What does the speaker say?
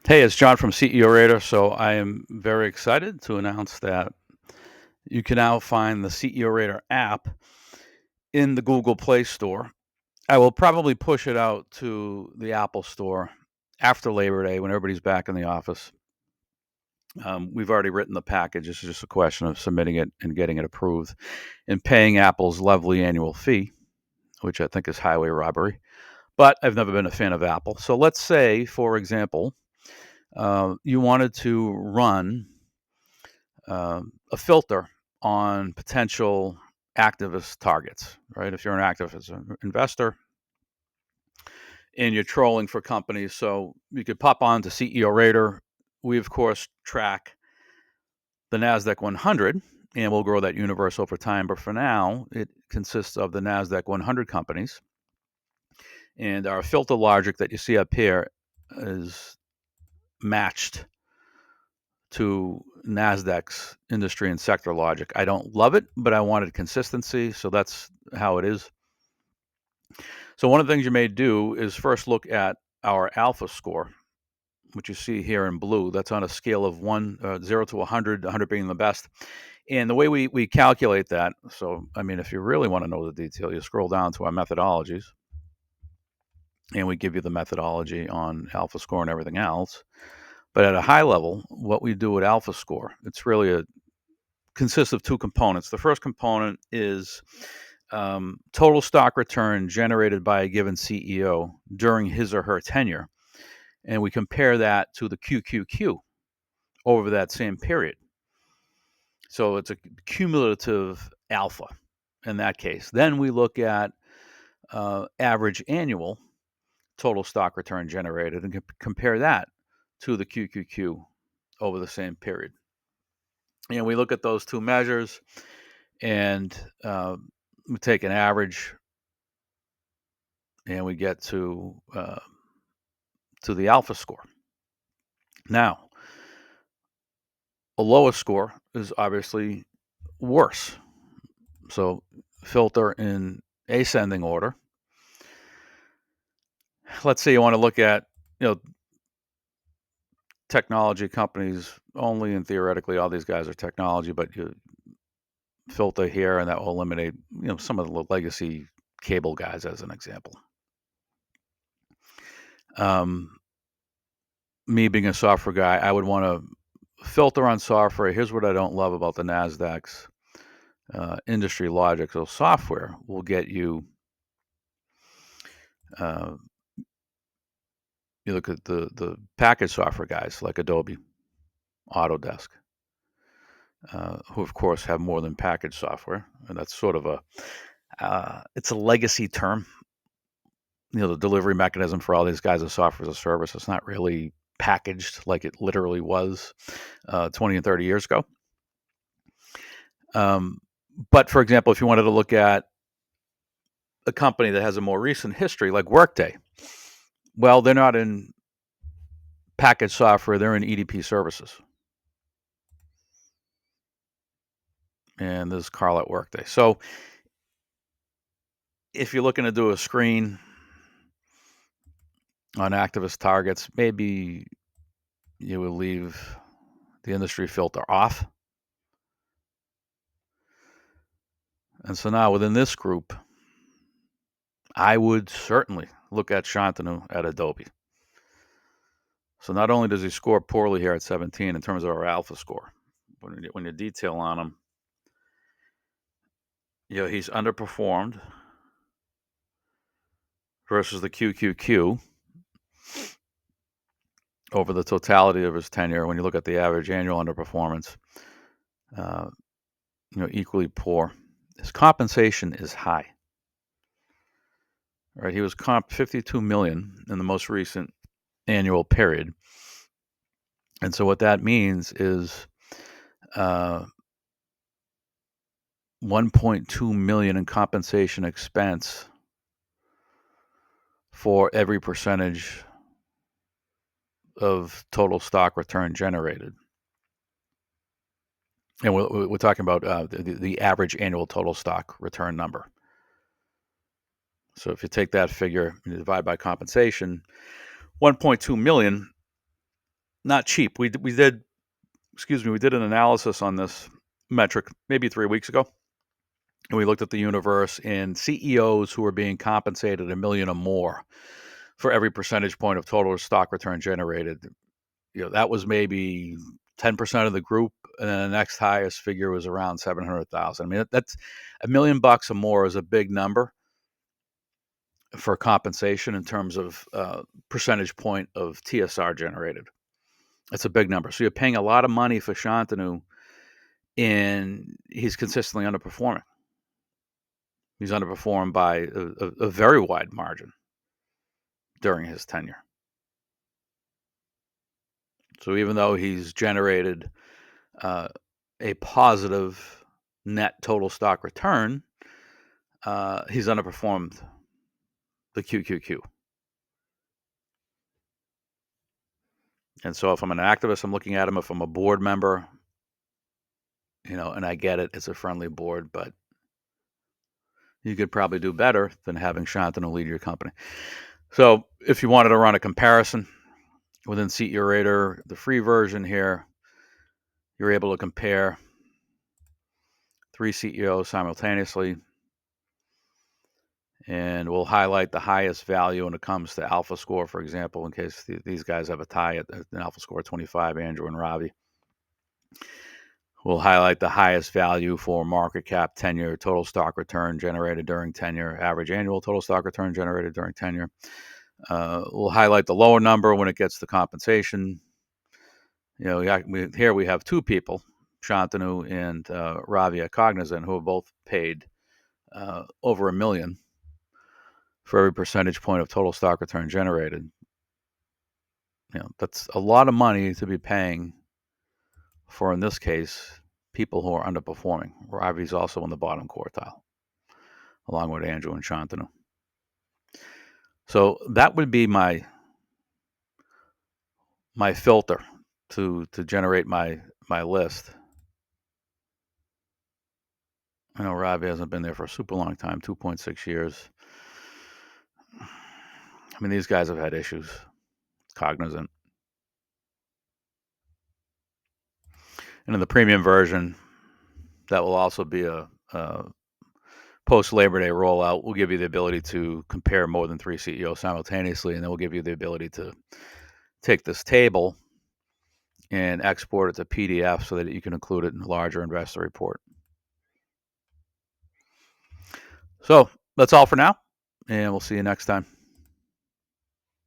Hey, it's John from CEORater. So I am very excited to announce that you can now find the CEORater app in the Google Play Store. I will probably push it out to the Apple Store after Labor Day when everybody's back in the office. We've already written the package. This is just a question of submitting it and getting it approved and paying Apple's lovely annual fee, which I think is highway robbery. But I've never been a fan of Apple. So let's say, for example, you wanted to run a filter on potential activist targets, right? If you're an activist investor and you're trolling for companies, so you could pop on to CEORater. We, of course, track the NASDAQ 100, and we'll grow that universe over time. But for now, it consists of the NASDAQ 100 companies. And our filter logic that you see up here is matched to NASDAQ's industry and sector logic. I don't love it, but I wanted consistency, so that's how it is. So one of the things you may do is first look at our alpha score, which you see here in blue. That's on a scale of 0 to 100, 100 being the best. And the way we calculate that, so I mean, if you really want to know the detail, you scroll down to our methodologies, and we give you the methodology on alpha score and everything else. But at a high level, what we do at alpha score, it's really consists of two components. The first component is total stock return generated by a given CEO during his or her tenure, and we compare that to the QQQ over that same period. So it's a cumulative alpha in that case. Then we look at average annual total stock return generated and compare that to the QQQ over the same period. And we look at those two measures and we take an average and we get to the alpha score. Now, a lowest score is obviously worse. So filter in ascending order. Let's say you want to look at, technology companies only, and theoretically all these guys are technology, but you filter here and that will eliminate, some of the legacy cable guys as an example. Me being a software guy, I would want to filter on software. Here's what I don't love about the NASDAQ's industry logic. So software will get you, you look at the package software guys like Adobe, Autodesk, who of course have more than package software. And that's sort of it's a legacy term. The delivery mechanism for all these guys is software as a service. It's not really packaged like it literally was 20 and 30 years ago. But for example, if you wanted to look at a company that has a more recent history, like Workday, well, they're not in packaged software, they're in EDP services. And this is Carl at Workday. So if you're looking to do a screen on activist targets, maybe you would leave the industry filter off. And so now within this group, I would certainly look at Shantanu at Adobe. So not only does he score poorly here at 17 in terms of our alpha score, when you detail on him, he's underperformed versus the QQQ over the totality of his tenure. When you look at the average annual underperformance, equally poor. His compensation is high. Right, he was comped $52 million in the most recent annual period, and so what that means is $1.2 million in compensation expense for every percentage of total stock return generated. And we're talking about the average annual total stock return number. So if you take that figure and you divide by compensation, 1.2 million not cheap. We did, excuse me, we did an analysis on this metric maybe 3 weeks ago, and we looked at the universe and CEOs who are being compensated a million or more for every percentage point of total stock return generated. That was maybe 10% of the group, and then the next highest figure was around 700,000. I mean, that's $1 million or more is a big number for compensation in terms of percentage point of TSR generated. That's a big number. So you're paying a lot of money for Shantanu, and he's consistently underperforming. He's underperformed by a very wide margin during his tenure. So even though he's generated a positive net total stock return, he's underperformed the QQQ. And so if I'm an activist, I'm looking at him. If I'm a board member, and I get it, it's a friendly board, but you could probably do better than having Shantanu lead your company. So if you wanted to run a comparison within CEORater, the free version here, you're able to compare 3 CEOs simultaneously, and we'll highlight the highest value when it comes to alpha score, for example, in case these guys have a tie at an alpha score 25, Andrew and Ravi. We'll highlight the highest value for market cap, tenure, total stock return generated during tenure, average annual total stock return generated during tenure. We'll highlight the lower number when it gets to compensation. Here we have 2 people, Shantanu and Ravi at Cognizant, who have both paid over $1 million for every percentage point of total stock return generated. That's a lot of money to be paying for, in this case, people who are underperforming. Ravi's also in the bottom quartile, along with Andrew and Shantanu. So that would be my filter to generate my list. I know Ravi hasn't been there for a super long time, 2.6 years. I mean, these guys have had issues. Cognizant. And in the premium version, that will also be a post-Labor Day rollout. We'll give you the ability to compare more than 3 CEOs simultaneously, and then we'll give you the ability to take this table and export it to PDF so that you can include it in a larger investor report. So that's all for now, and we'll see you next time.